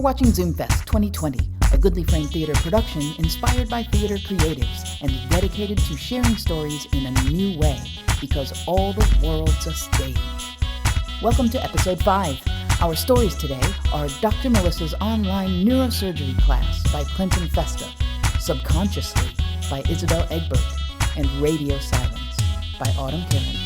You're watching ZoomFest 2020, a goodly frame theater production inspired by theater creatives and dedicated to sharing stories in a new way, because all the world's a stage. Welcome to episode 5. Our stories today are Dr. Melissa's online neurosurgery class by Clinton Festa, Subconsciously by Isabel Egbert, and Radio Silence by Autumn Karen.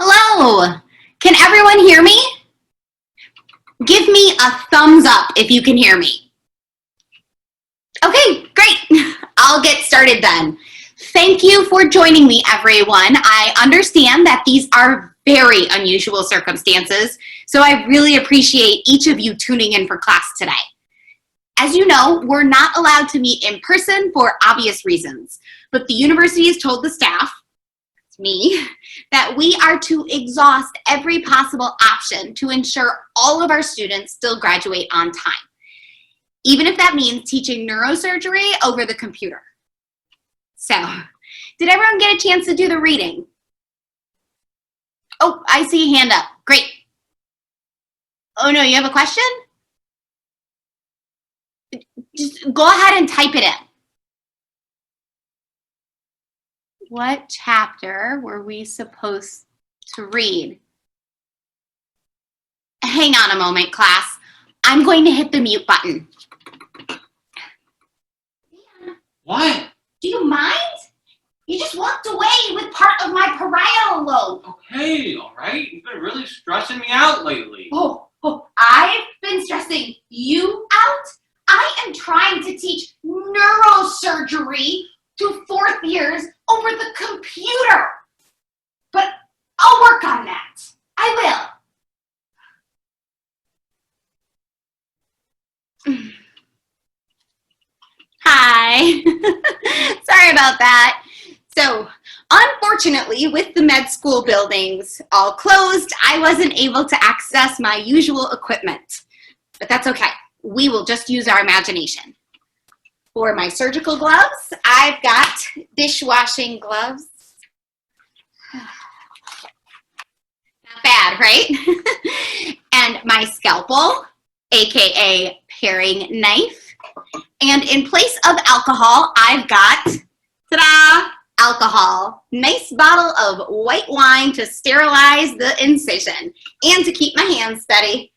Hello, can everyone hear me? Give me a thumbs up if you can hear me. Okay, great. I'll get started then. Thank you for joining me, everyone. I understand that these are very unusual circumstances, so I really appreciate each of you tuning in for class today. As you know, we're not allowed to meet in person for obvious reasons, but the university has told the staff, me, that we are to exhaust every possible option to ensure all of our students still graduate on time, even if that means teaching neurosurgery over the computer. So, did everyone get a chance to do the reading? Oh, I see a hand up. Great. Oh no, you have a question? Just go ahead and type it in. What chapter were we supposed to read? Hang on a moment, class. I'm going to hit the mute button. What? Do you mind? You just walked away with part of my parietal lobe. Okay, all right. You've been really stressing me out lately. Oh, I've been stressing you out? I am trying to teach neurosurgery to fourth years over the computer. But I'll work on that. I will. Hi. Sorry about that. So, unfortunately, with the med school buildings all closed, I wasn't able to access my usual equipment. But that's okay. We will just use our imagination. For my surgical gloves, I've got dishwashing gloves. Not bad, right? And my scalpel, aka paring knife. And in place of alcohol, I've got, ta-da, alcohol. Nice bottle of white wine to sterilize the incision and to keep my hands steady.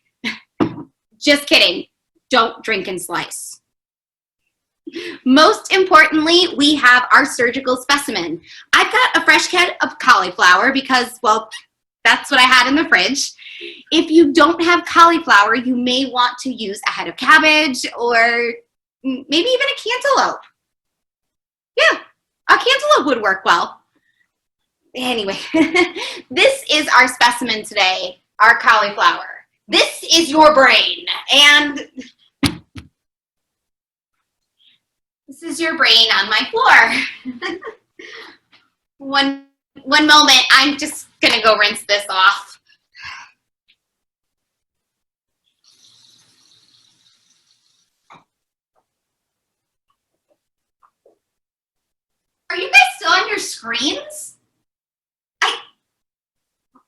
Just kidding. Don't drink and slice. Most importantly, we have our surgical specimen. I've got a fresh head of cauliflower because, well, that's what I had in the fridge. If you don't have cauliflower, you may want to use a head of cabbage or maybe even a cantaloupe. Yeah, a cantaloupe would work well. Anyway, this is our specimen today, our cauliflower. This is your brain, and this is your brain on my floor. One moment, I'm just gonna go rinse this off. Are you guys still on your screens?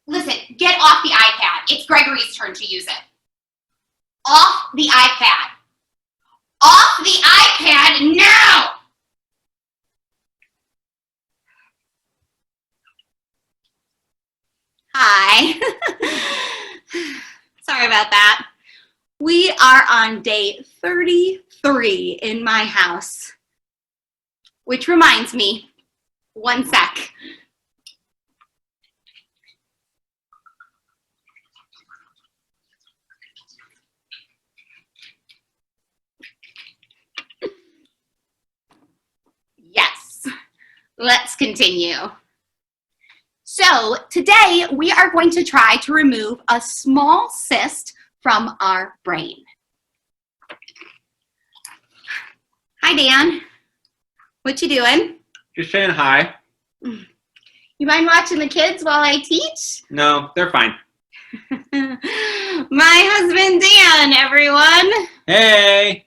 Listen, get off the iPad. It's Gregory's turn to use it. Off the iPad. Off the iPad now! Hi. Sorry about that. We are on day 33 in my house. Which reminds me, one sec. Yes, let's continue. So today we are going to try to remove a small cyst from our brain. Hi, Dan. What you doing? Just saying hi. You mind watching the kids while I teach? No, they're fine. My husband, Dan, everyone. Hey.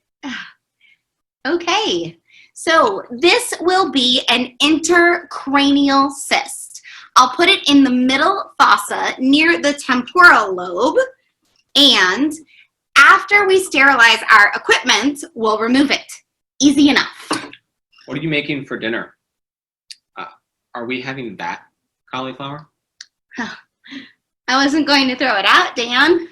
Okay, So this will be an intercranial cyst. I'll put it in the middle fossa near the temporal lobe, and after we sterilize our equipment, we'll remove it. Easy enough. What are you making for dinner? Are we having that cauliflower? I wasn't going to throw it out, Dan.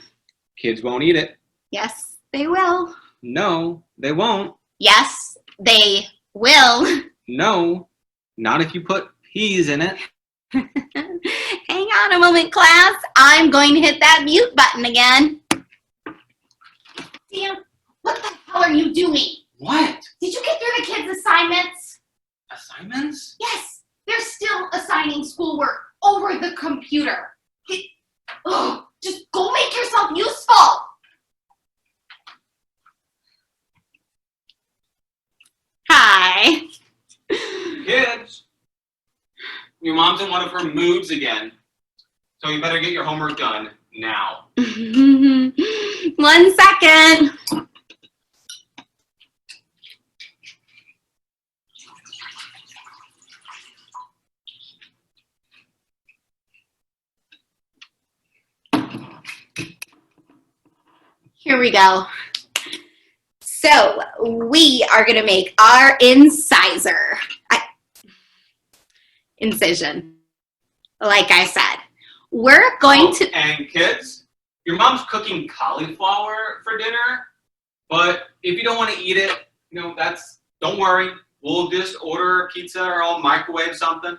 Kids won't eat it. Yes, they will. No, they won't. Yes, they will. No, not if you put peas in it. Hang on a moment, class. I'm going to hit that mute button again. Dan, what the hell are you doing? What? Did you get through the kids' assignments? Assignments? Yes, they're still assigning schoolwork over the computer. Just go make yourself useful. Hi. Kids, your mom's in one of her moods again, so you better get your homework done now. 1 second. Here we go. So we are going to make our incision. Like I said, we're going to... And kids, your mom's cooking cauliflower for dinner, but if you don't want to eat it, don't worry. We'll just order a pizza or I'll microwave something.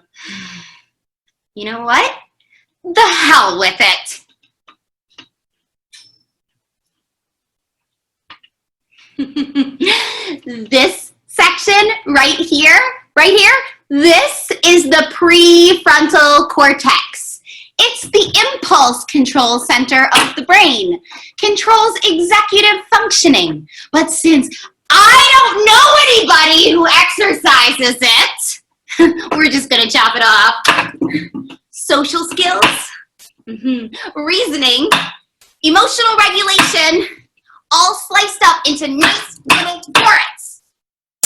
You know what? The hell with it. This section right here, this is the prefrontal cortex. It's the impulse control center of the brain, controls executive functioning. But since I don't know anybody who exercises it, we're just gonna chop it off. Social skills, reasoning, emotional regulation, all sliced up into nice little parts.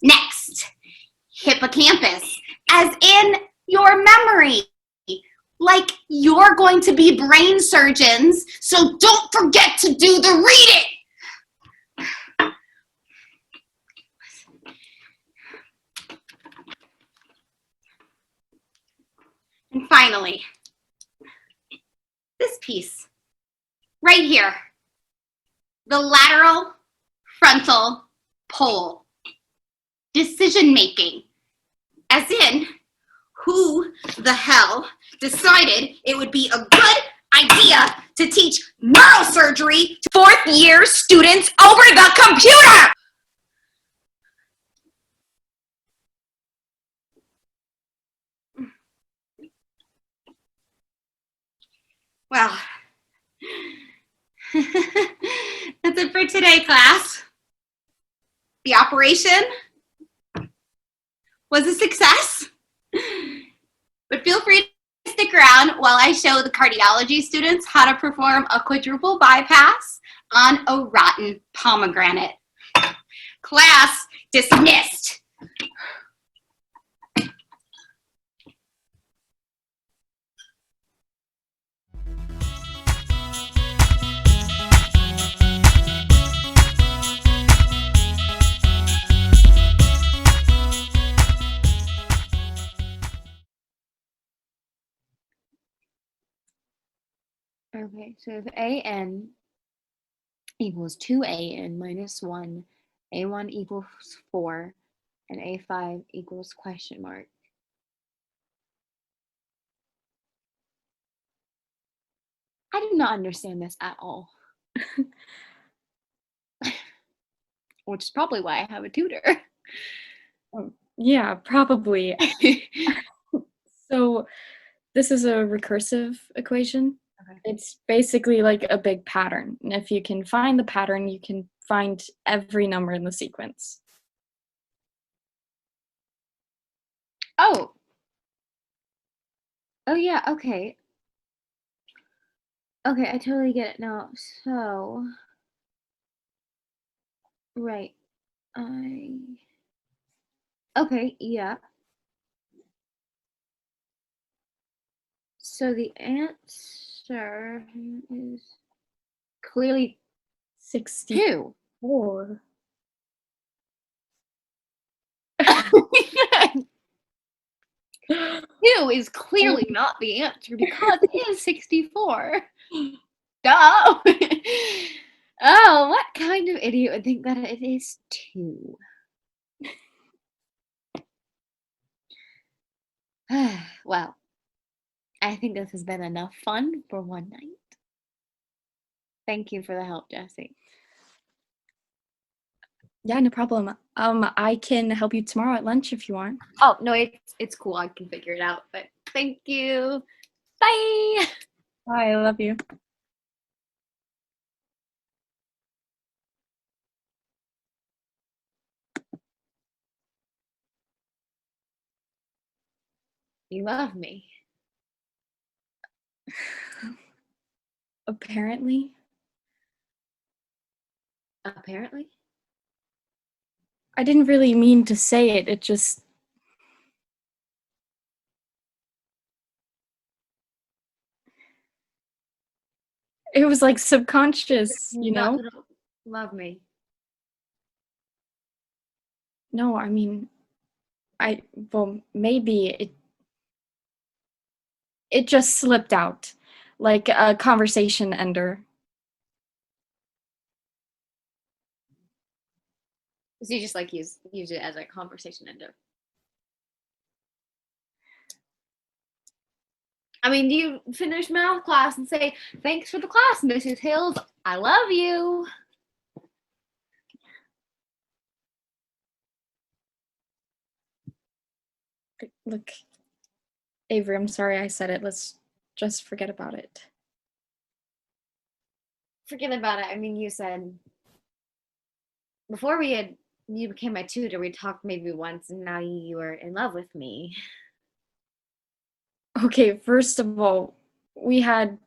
Next, hippocampus, as in your memory. Like you're going to be brain surgeons, so don't forget to do the reading. And finally, this piece right here. The lateral frontal pole. Decision making. As in, who the hell decided it would be a good idea to teach neurosurgery to fourth-year students over the computer? Well, that's it for today, class. The operation was a success, but feel free to stick around while I show the cardiology students how to perform a quadruple bypass on a rotten pomegranate. Class dismissed. Okay, so if AN equals 2AN minus 1, A1 equals 4, and A5 equals question mark. I do not understand this at all. Which is probably why I have a tutor. Yeah, probably. So this is a recursive equation. Okay. It's basically like a big pattern. And if you can find the pattern, you can find every number in the sequence. Oh. Oh yeah, okay. Okay, I totally get it now. So, right. Okay, yeah. So the answer is clearly 64. 2. 2 is clearly not the answer because it is 64. Duh! Oh, what kind of idiot would think that it is 2? Well, I think this has been enough fun for one night. Thank you for the help, Jessie. Yeah, no problem. I can help you tomorrow at lunch if you want. Oh, no, it's cool. I can figure it out. But thank you. Bye. Bye, I love you. You love me. Apparently. Apparently. I didn't really mean to say it. It just... It was like subconscious, you know? Love me. No, I mean, well, maybe it just slipped out, like a conversation ender. So you just like use it as a conversation ender. I mean, do you finish math class and say, thanks for the class, Mrs. Hills. I love you. Look, Avery, I'm sorry I said it. Let's just forget about it. Forget about it. I mean, you said before you became my tutor, we talked maybe once, and now you are in love with me. Okay, first of all, we had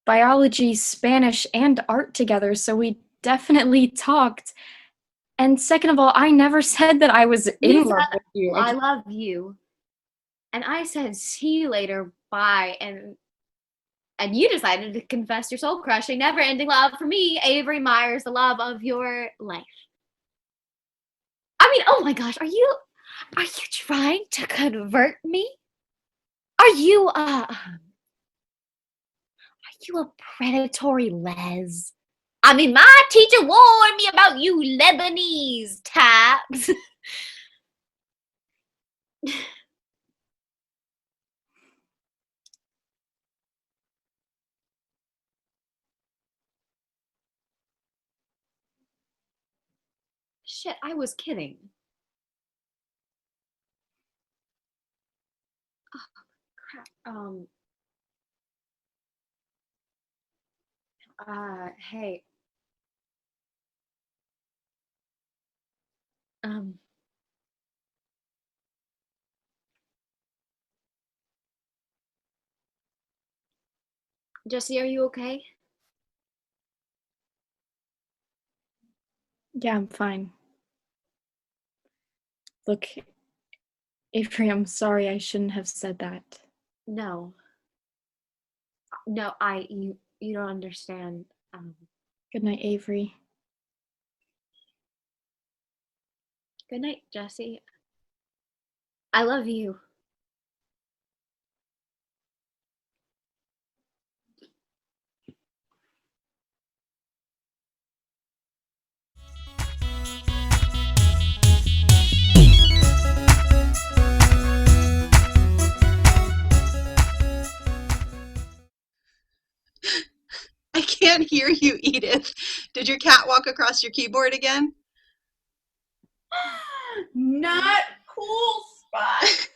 biology, Spanish, and art together, so we definitely talked. And second of all, I never said that I was in love with you. I love you. And I said, see you later, bye. And you decided to confess your soul crushing, never-ending love for me, Avery Myers, the love of your life. I mean, oh my gosh, are you trying to convert me? Are you a predatory les? I mean, my teacher warned me about you Lebanese types. Shit, I was kidding. Oh, crap. Hey. Jessie, are you okay? Yeah, I'm fine. Look, Avery, I'm sorry. I shouldn't have said that. No, you don't understand. Good night, Avery. Good night, Jessie. I love you. I can't hear you, Edith. Did your cat walk across your keyboard again? Not cool spot.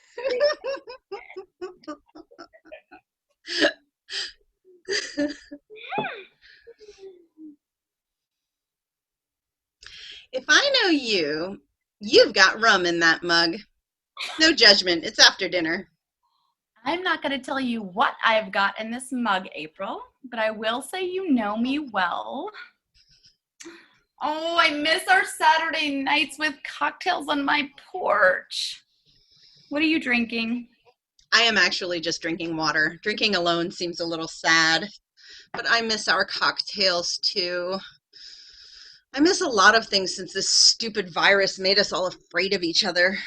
If I know you, you've got rum in that mug. No judgment. It's after dinner. I'm not going to tell you what I've got in this mug, April, but I will say you know me well. Oh, I miss our Saturday nights with cocktails on my porch. What are you drinking? I am actually just drinking water. Drinking alone seems a little sad, but I miss our cocktails too. I miss a lot of things since this stupid virus made us all afraid of each other.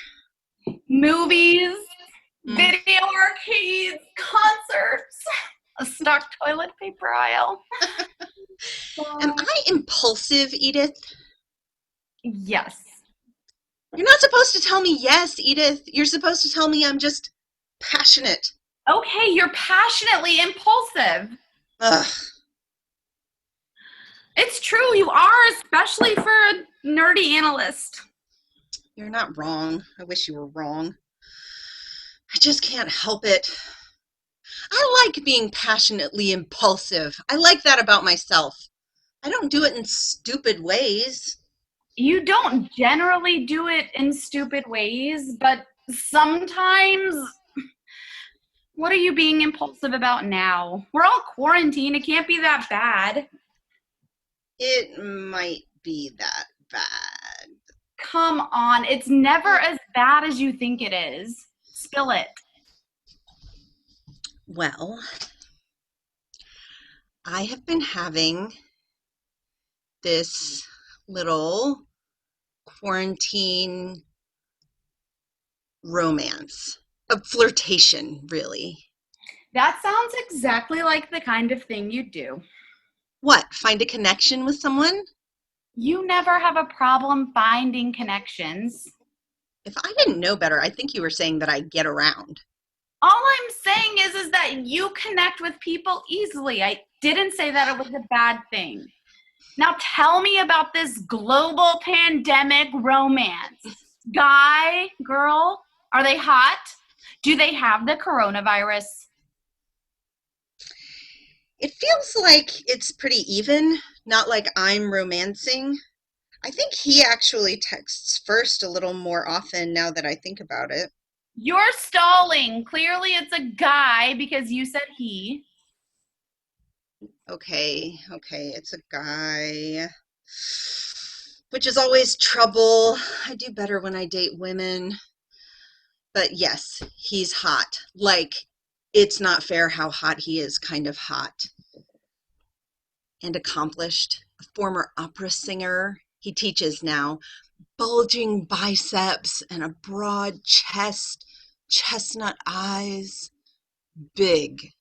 Movies, video arcades, concerts, a stocked toilet paper aisle. Am I impulsive, Edith? Yes. You're not supposed to tell me yes, Edith. You're supposed to tell me I'm just passionate. Okay, you're passionately impulsive. Ugh. It's true, you are, especially for a nerdy analyst. You're not wrong. I wish you were wrong. I just can't help it. I like being passionately impulsive. I like that about myself. I don't do it in stupid ways. You don't generally do it in stupid ways, but sometimes. What are you being impulsive about now? We're all quarantined. It can't be that bad. It might be that bad. Come on. It's never as bad as you think it is. Spill it. Well, I have been having this little quarantine romance, a flirtation, really. That sounds exactly like the kind of thing you do. What, find a connection with someone? You never have a problem finding connections. If I didn't know better, I think you were saying that I get around. All I'm saying is that you connect with people easily. I didn't say that it was a bad thing. Now tell me about this global pandemic romance. Guy, girl, are they hot? Do they have the coronavirus? It feels like it's pretty even, not like I'm romancing. I think he actually texts first a little more often now that I think about it. You're stalling. Clearly it's a guy because you said he. Okay, it's a guy. Which is always trouble. I do better when I date women. But yes, he's hot. Like, it's not fair how hot he is, kind of hot. And accomplished. A former opera singer. He teaches now. Bulging biceps and a broad chest, chestnut eyes, big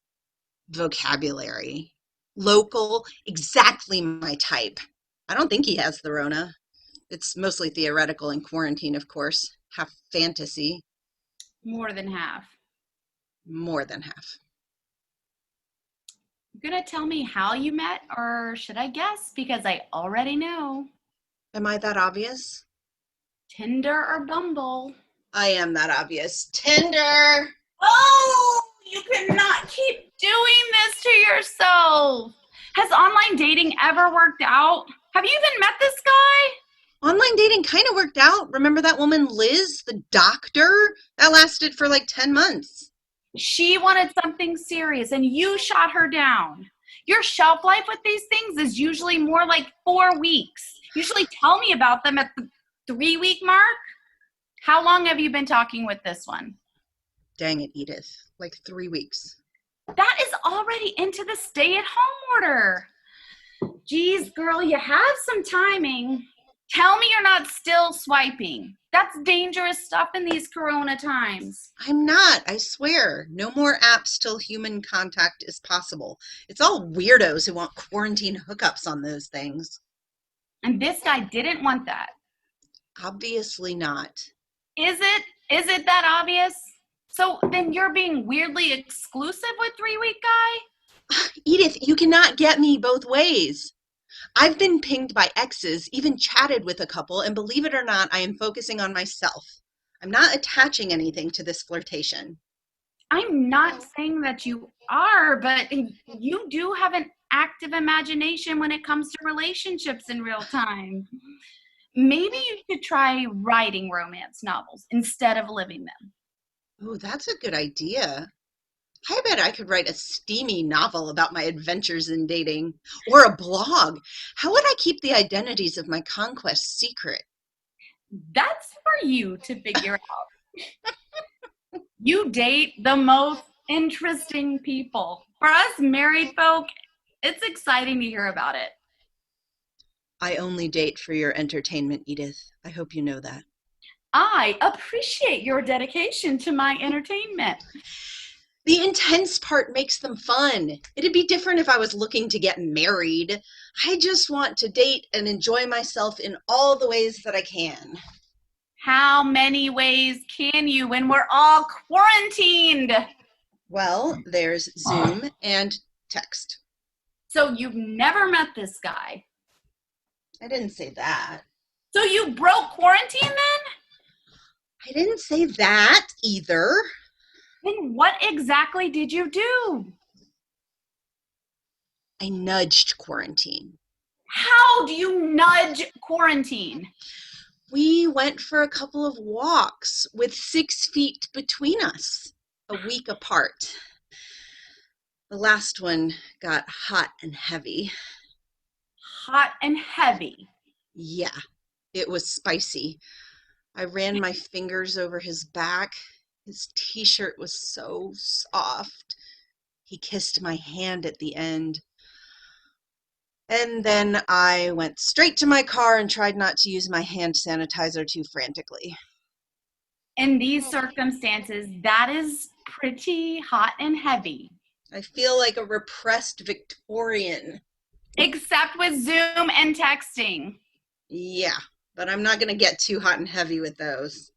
vocabulary. Local, exactly my type. I don't think he has the Rona. It's mostly theoretical in quarantine, of course. Half fantasy. More than half. More than half. You gonna tell me how you met, or should I guess? Because I already know. Am I that obvious? Tinder or Bumble? I am that obvious. Tinder! Oh, you cannot keep doing this to yourself. Has online dating ever worked out? Have you even met this guy? Online dating kind of worked out. Remember that woman, Liz, the doctor? That lasted for like 10 months. She wanted something serious and you shot her down. Your shelf life with these things is usually more like 4 weeks. Usually tell me about them at the 3-week mark. How long have you been talking with this one? Dang it, Edith. Like 3 weeks. That is already into the stay-at-home order. Geez, girl, you have some timing. Tell me you're not still swiping. That's dangerous stuff in these corona times. I'm not, I swear. No more apps till human contact is possible. It's all weirdos who want quarantine hookups on those things. And this guy didn't want that. Obviously not. Is it? Is it that obvious? So then you're being weirdly exclusive with 3-week guy? Edith, you cannot get me both ways. I've been pinged by exes, even chatted with a couple, and believe it or not, I am focusing on myself. I'm not attaching anything to this flirtation. I'm not saying that you are, but you do have an active imagination when it comes to relationships in real time. Maybe you should try writing romance novels instead of living them. Oh, that's a good idea. I bet I could write a steamy novel about my adventures in dating, or a blog. How would I keep the identities of my conquests secret? That's for you to figure out. You date the most interesting people. For us married folk, it's exciting to hear about it. I only date for your entertainment, Edith. I hope you know that. I appreciate your dedication to my entertainment. The intense part makes them fun. It'd be different if I was looking to get married. I just want to date and enjoy myself in all the ways that I can. How many ways can you when we're all quarantined? Well, there's Zoom and text. So you've never met this guy? I didn't say that. So you broke quarantine then? I didn't say that either. Then what exactly did you do? I nudged quarantine. How do you nudge quarantine? We went for a couple of walks with 6 feet between us, a week apart. The last one got hot and heavy. Hot and heavy. Yeah, it was spicy. I ran my fingers over his back. His t-shirt was so soft. He kissed my hand at the end. And then I went straight to my car and tried not to use my hand sanitizer too frantically. In these circumstances, that is pretty hot and heavy. I feel like a repressed Victorian. Except with Zoom and texting. Yeah, but I'm not going to get too hot and heavy with those.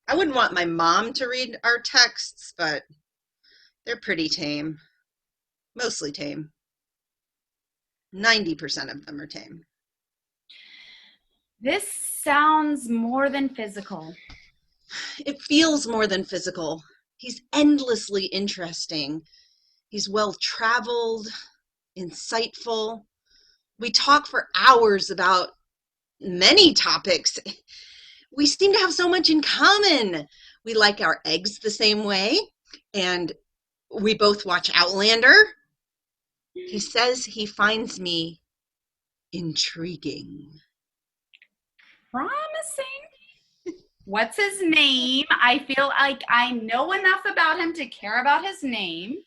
I wouldn't want my mom to read our texts, but they're pretty tame. Mostly tame. 90% of them are tame. This sounds more than physical. It feels more than physical. He's endlessly interesting. He's well-traveled, insightful. We talk for hours about many topics. We seem to have so much in common. We like our eggs the same way, and we both watch Outlander. He says he finds me intriguing. Promising. What's his name? I feel like I know enough about him to care about his name.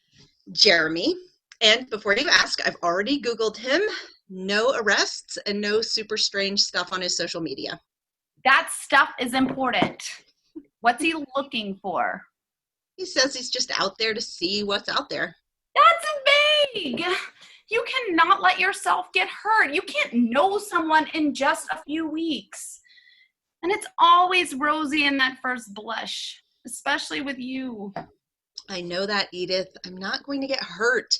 Jeremy. And before you ask, I've already Googled him. No arrests and no super strange stuff on his social media. That stuff is important. What's he looking for? He says he's just out there to see what's out there. That's vague. You cannot let yourself get hurt. You can't know someone in just a few weeks. And it's always rosy in that first blush, especially with you. I know that, Edith. I'm not going to get hurt.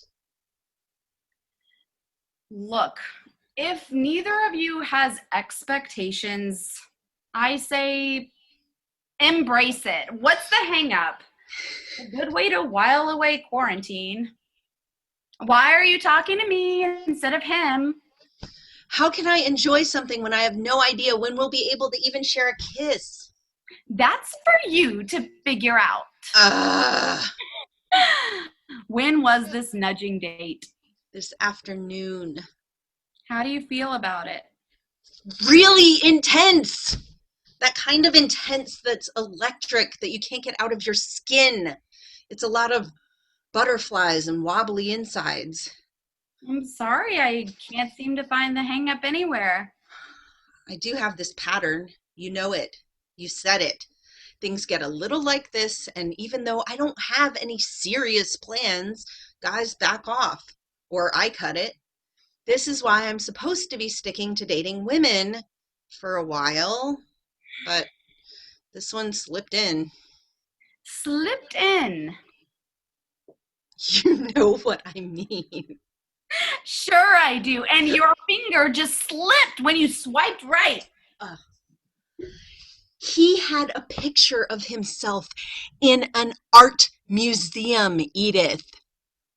Look, if neither of you has expectations, I say embrace it. What's the hang up? A good way to while away quarantine. Why are you talking to me instead of him? How can I enjoy something when I have no idea when we'll be able to even share a kiss? That's for you to figure out. When was this nudging date? This afternoon. How do you feel about it? Really intense. That kind of intense that's electric, that you can't get out of your skin. It's a lot of butterflies and wobbly insides. I'm sorry, I can't seem to find the hang up anywhere. I do have this pattern. You know it. You said it. Things get a little like this, and even though I don't have any serious plans, guys back off, or I cut it. This is why I'm supposed to be sticking to dating women for a while, but this one slipped in. Slipped in? You know what I mean. Sure I do, and your finger just slipped when you swiped right. He had a picture of himself in an art museum, Edith.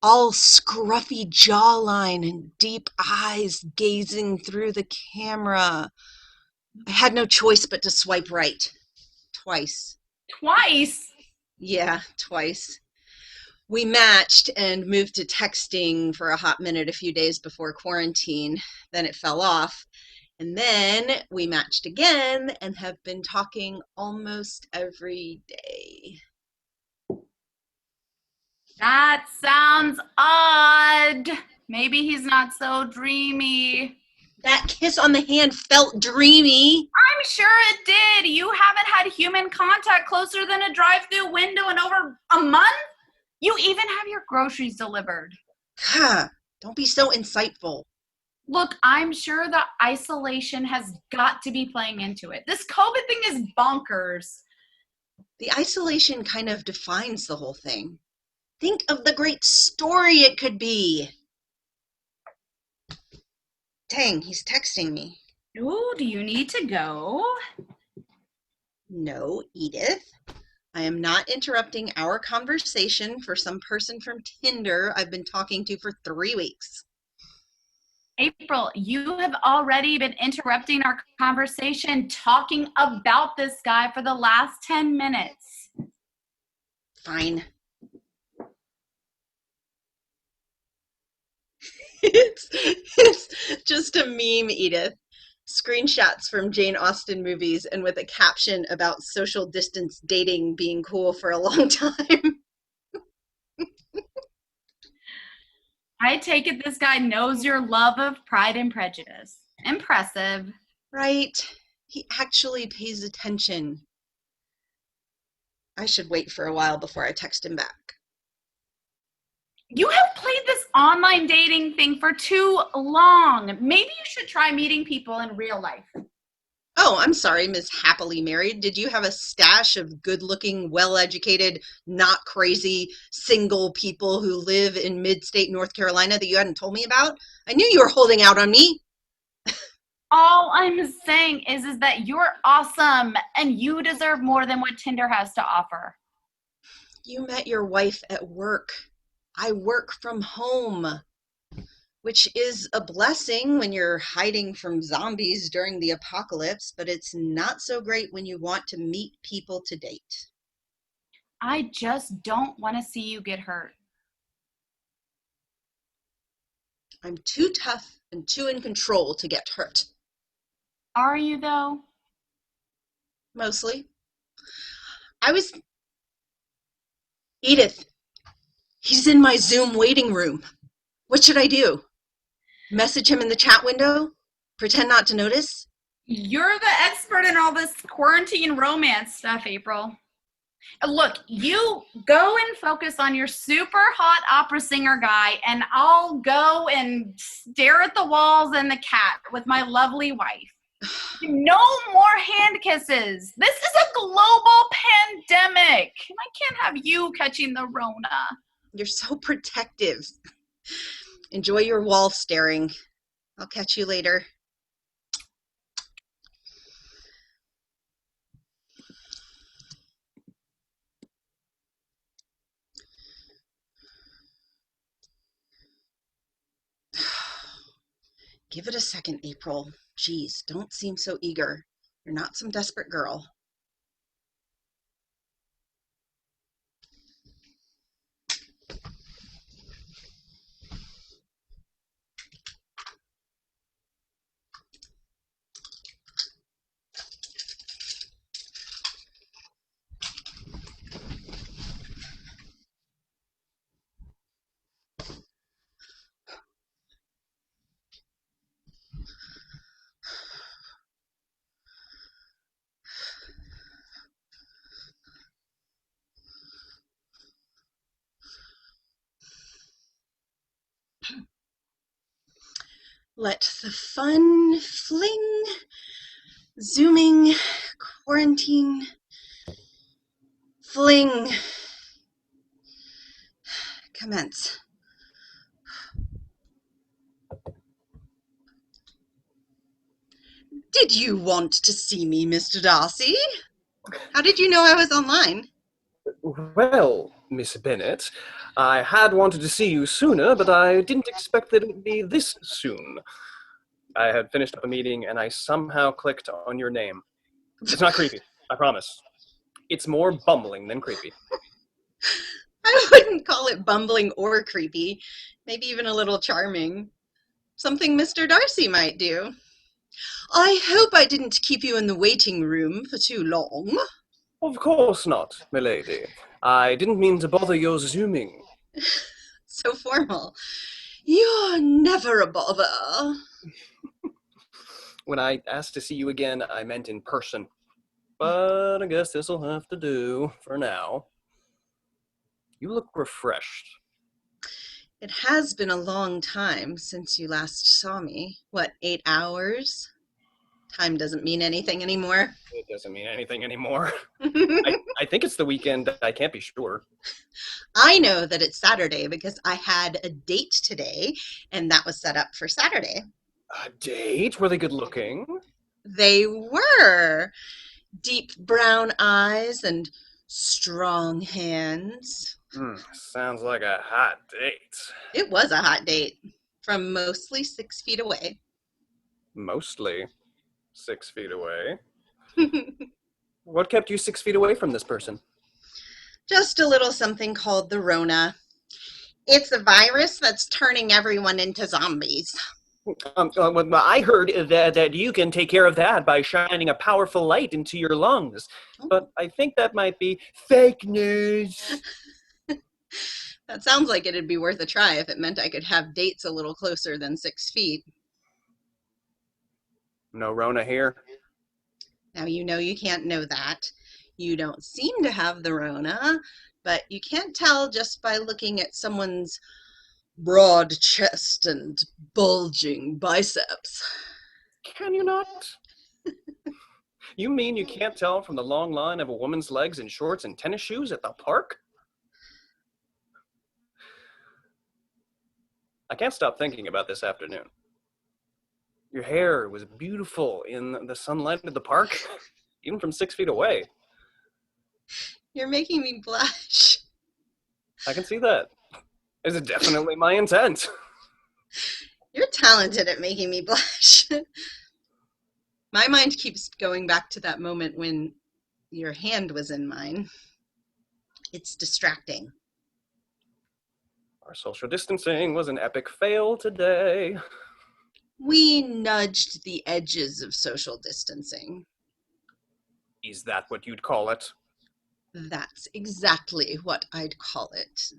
All scruffy jawline and deep eyes gazing through the camera. I had no choice but to swipe right. Twice. Twice? Yeah, twice. We matched and moved to texting for a hot minute a few days before quarantine. Then it fell off. And then we matched again and have been talking almost every day. That sounds odd. Maybe he's not so dreamy. That kiss on the hand felt dreamy. I'm sure it did. You haven't had human contact closer than a drive-through window in over a month? You even have your groceries delivered. Don't be so insightful. Look, I'm sure the isolation has got to be playing into it. This COVID thing is bonkers. The isolation kind of defines the whole thing. Think of the great story it could be. Dang, he's texting me. Ooh, do you need to go? No, Edith. I am not interrupting our conversation for some person from Tinder I've been talking to for 3 weeks. April, you have already been interrupting our conversation talking about this guy for the last 10 minutes. Fine. It's just a meme, Edith. Screenshots from Jane Austen movies and with a caption about social distance dating being cool for a long time. I take it this guy knows your love of Pride and Prejudice. Impressive. Right? He actually pays attention. I should wait for a while before I text him back. You have played this online dating thing for too long. Maybe you should try meeting people in real life. Oh, I'm sorry, Miss Happily Married. Did you have a stash of good-looking, well-educated, not crazy, single people who live in mid-state North Carolina that you hadn't told me about? I knew you were holding out on me. All I'm saying is that you're awesome and you deserve more than what Tinder has to offer. You met your wife at work. I work from home, which is a blessing when you're hiding from zombies during the apocalypse, but it's not so great when you want to meet people to date. I just don't want to see you get hurt. I'm too tough and too in control to get hurt. Are you, though? Mostly. Edith, he's in my Zoom waiting room. What should I do? Message him in the chat window? Pretend not to notice? You're the expert in all this quarantine romance stuff, April. Look, you go and focus on your super hot opera singer guy, and I'll go and stare at the walls and the cat with my lovely wife. No more hand kisses. This is a global pandemic. I can't have you catching the Rona. You're so protective. Enjoy your wall staring. I'll catch you later. Give it a second, April. Geez, don't seem so eager. You're not some desperate girl. Let the fun fling, zooming, quarantine, fling, commence. Did you want to see me, Mr. Darcy? How did you know I was online? Well, Miss Bennet, I had wanted to see you sooner, but I didn't expect that it would be this soon. I had finished up a meeting, and I somehow clicked on your name. It's not creepy, I promise. It's more bumbling than creepy. I wouldn't call it not bumbling or creepy, maybe even a little charming. Something Mr. Darcy might do. I hope I didn't keep you in the waiting room for too long. Of course not, milady. I didn't mean to bother your Zooming. So formal. You're never a bother. When I asked to see you again, I meant in person. But I guess this'll have to do for now. You look refreshed. It has been a long time since you last saw me. What, 8 hours? Time doesn't mean anything anymore. It doesn't mean anything anymore. I think it's the weekend. I can't be sure. I know that it's Saturday because I had a date today, and that was set up for Saturday. A date? Were they good looking? They were. Deep brown eyes and strong hands. Sounds like a hot date. It was a hot date from mostly 6 feet away. Mostly 6 feet away. What kept you 6 feet away from this person? Just a little something called the Rona. It's a virus that's turning everyone into zombies. I heard that you can take care of that by shining a powerful light into your lungs. But I think that might be fake news. That sounds like it'd be worth a try if it meant I could have dates a little closer than 6 feet. No Rona here? Now, you know you can't know that. You don't seem to have the Rona, but you can't tell just by looking at someone's broad chest and bulging biceps. Can you not? You mean you can't tell from the long line of a woman's legs in shorts and tennis shoes at the park? I can't stop thinking about this afternoon. Your hair was beautiful in the sunlight of the park, even from 6 feet away. You're making me blush. I can see that. It's definitely my intent. You're talented at making me blush. My mind keeps going back to that moment when your hand was in mine. It's distracting. Our social distancing was an epic fail today. We nudged the edges of social distancing. Is that what you'd call it? That's exactly what I'd call it.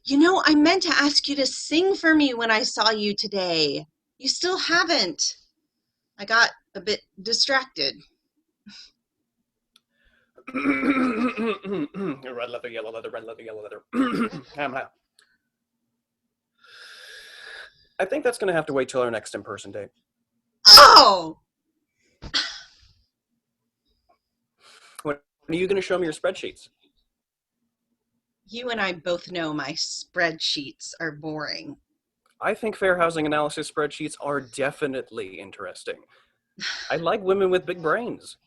You know, I meant to ask you to sing for me when I saw you today. You still haven't. I got a bit distracted. Red leather, yellow leather, red leather, yellow leather. I think that's going to have to wait till our next in-person date. Oh! When are you going to show me your spreadsheets? You and I both know my spreadsheets are boring. I think fair housing analysis spreadsheets are definitely interesting. I like women with big brains.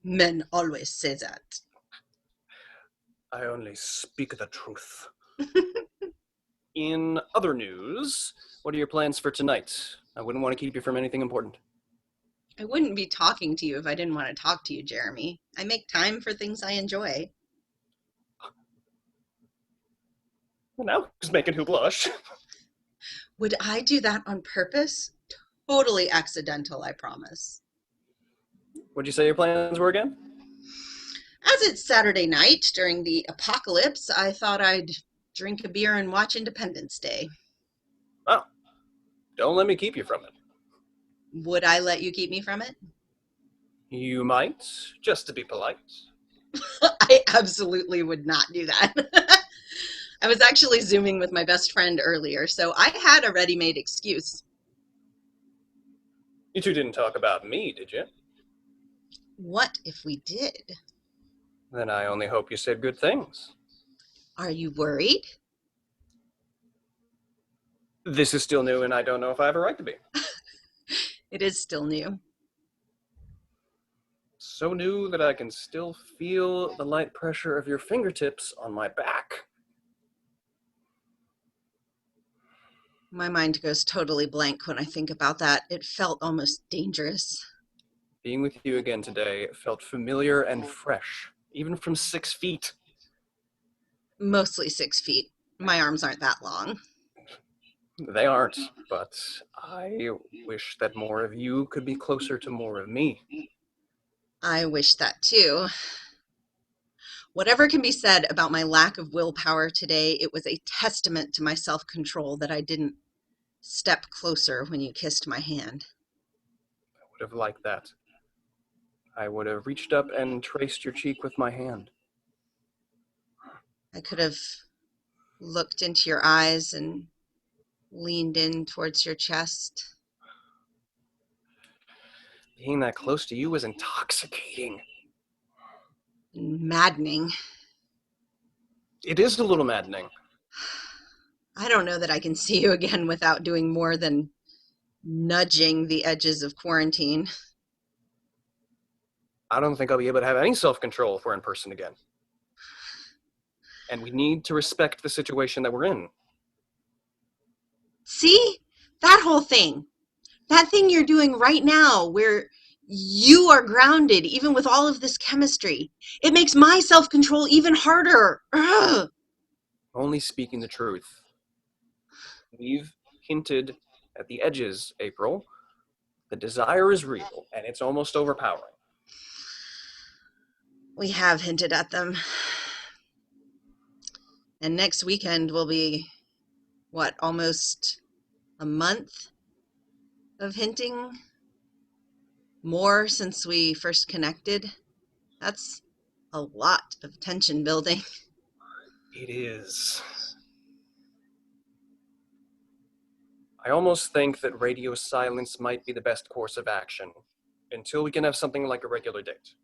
Men always say that. I only speak the truth. In other news, what are your plans for tonight? I wouldn't want to keep you from anything important. I wouldn't be talking to you if I didn't want to talk to you, Jeremy. I make time for things I enjoy. Well, now who's making who blush? Would I do that on purpose? Totally accidental, I promise. What'd you say your plans were again? As it's Saturday night during the apocalypse, I thought I'd drink a beer and watch Independence Day. Oh, don't let me keep you from it. Would I let you keep me from it? You might, just to be polite. I absolutely would not do that. I was actually Zooming with my best friend earlier, so I had a ready-made excuse. You two didn't talk about me, did you? What if we did? Then I only hope you said good things. Are you worried? This is still new, and I don't know if I have a right to be. It is still new. So new that I can still feel the light pressure of your fingertips on my back. My mind goes totally blank when I think about that. It felt almost dangerous. Being with you again today felt familiar and fresh, even from 6 feet. Mostly 6 feet. My arms aren't that long. They aren't, but I wish that more of you could be closer to more of me. I wish that too. Whatever can be said about my lack of willpower today, it was a testament to my self-control that I didn't step closer when you kissed my hand. I would have liked that. I would have reached up and traced your cheek with my hand. I could have looked into your eyes and leaned in towards your chest. Being that close to you was intoxicating. Maddening. It is a little maddening. I don't know that I can see you again without doing more than nudging the edges of quarantine. I don't think I'll be able to have any self-control if we're in person again. And we need to respect the situation that we're in. See? That whole thing. That thing you're doing right now where you are grounded even with all of this chemistry. It makes my self-control even harder. Ugh. Only speaking the truth. We've hinted at the edges, April. The desire is real, and it's almost overpowering. We have hinted at them. And next weekend will be, what, almost a month of hinting? More since we first connected. That's a lot of tension building. It is. I almost think that radio silence might be the best course of action until we can have something like a regular date.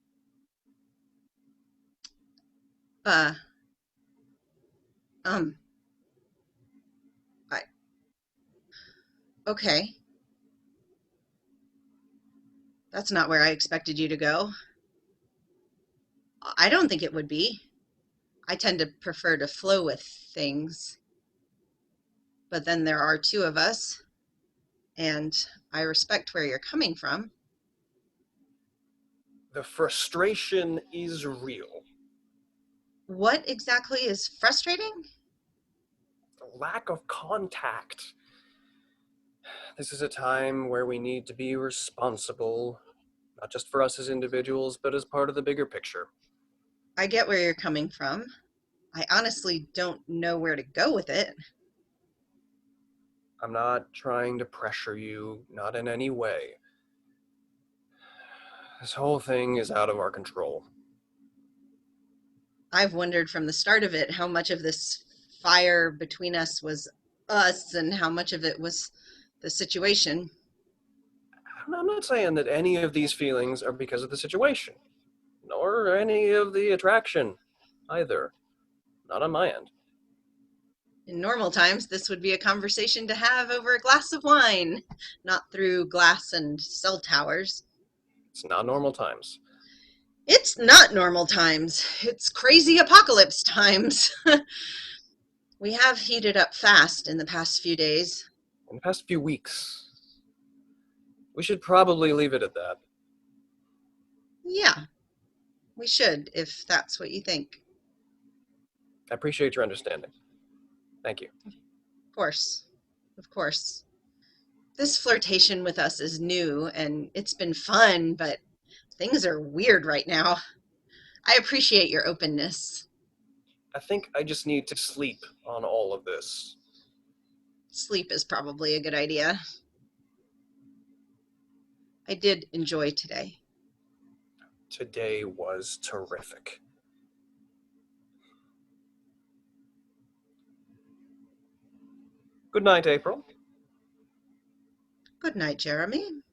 Okay. That's not where I expected you to go. I don't think it would be. I tend to prefer to flow with things. But then there are 2 of us, and I respect where you're coming from. The frustration is real. What exactly is frustrating? The lack of contact. This is a time where we need to be responsible, not just for us as individuals, but as part of the bigger picture. I get where you're coming from. I honestly don't know where to go with it. I'm not trying to pressure you, not in any way. This whole thing is out of our control. I've wondered from the start of it how much of this fire between us was us and how much of it was the situation. I'm not saying that any of these feelings are because of the situation, nor any of the attraction either. Not on my end. In normal times, this would be a conversation to have over a glass of wine, not through glass and cell towers. It's not normal times. It's not normal times. It's crazy apocalypse times. We have heated up fast in the past few days. In the past few weeks. We should probably leave it at that. Yeah, we should, if that's what you think. I appreciate your understanding. Thank you. Of course. Of course. This flirtation with us is new, and it's been fun, but things are weird right now. I appreciate your openness. I think I just need to sleep on all of this. Sleep is probably a good idea. I did enjoy today. Today was terrific. Good night, April. Good night, Jeremy.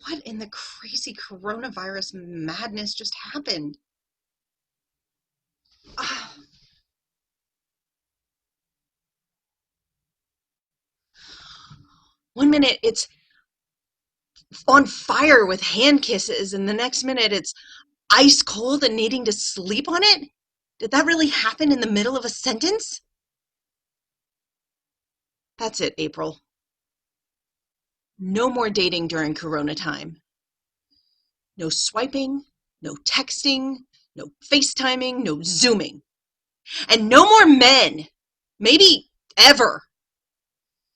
What in the crazy coronavirus madness just happened? Ah. One minute it's on fire with hand kisses, and the next minute it's ice cold and needing to sleep on it? Did that really happen in the middle of a sentence? That's it, April. No more dating during Corona time. No swiping, no texting, No FaceTiming, no Zooming. And no more men. Maybe ever.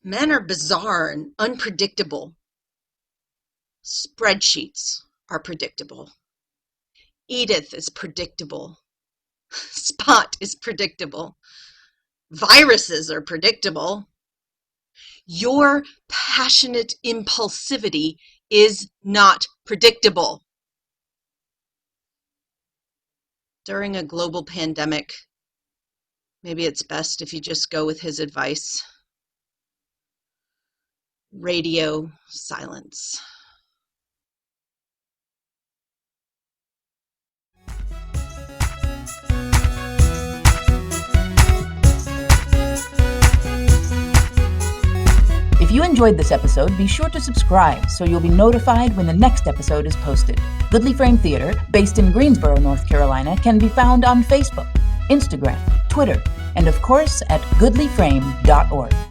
Men are bizarre and unpredictable. Spreadsheets are predictable. Edith is predictable. Spot is predictable. Viruses are predictable. Your passionate impulsivity is not predictable. During a global pandemic, maybe it's best if you just go with his advice. Radio silence. If you enjoyed this episode, be sure to subscribe so you'll be notified when the next episode is posted. Goodly Frame Theater, based in Greensboro, North Carolina, can be found on Facebook, Instagram, Twitter, and of course at goodlyframe.org.